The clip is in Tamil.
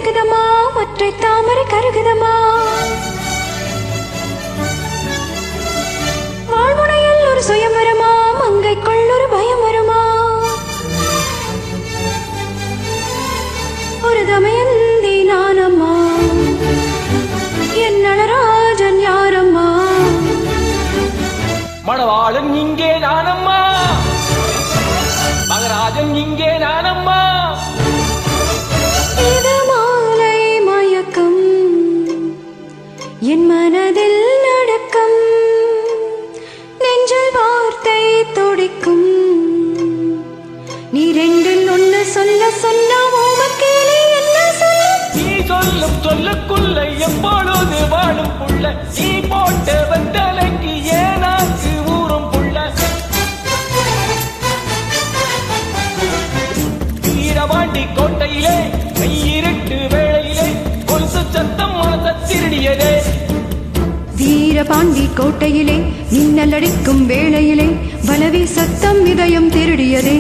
உருகுதமா ஒற்றை தாமரை கருகுதமா வாழ்முனையில் ஒரு சுயம் வருமா மங்கைக்குள் ஒரு பயம் வருமா ஒரு தமயந்தி நானம்மா என் நடராஜன் யாரம்மா மணவாளன் இங்கே நானம்மா மகராஜன் இங்கே நானம்மா இது மாலை மயக்கம் என் மனதில் நடக்கம் நெஞ்சில் வார்த்தை துடிக்கும் நீ ரெண்டில் ஒன்னு சொல்ல சொன்ன உமக்கேலி என்ன சொல்ல நீ சொல்லும் சொல்லுக்குள்ள எப்பொழுது வாழும் புள்ள நீ போட்ட வெத்தலைக்கு ஏனாக்கு ஊறும் புள்ள வீரபாண்டி கோட்டையிலே கையிருட்டு வேளையிலே கொலுசு சத்தம் மனச திருடியதே வீரபாண்டி கோட்டையிலே மின்னலடிக்கும் வேளையிலே பலவி சத்தம் இதயம் திருடியதே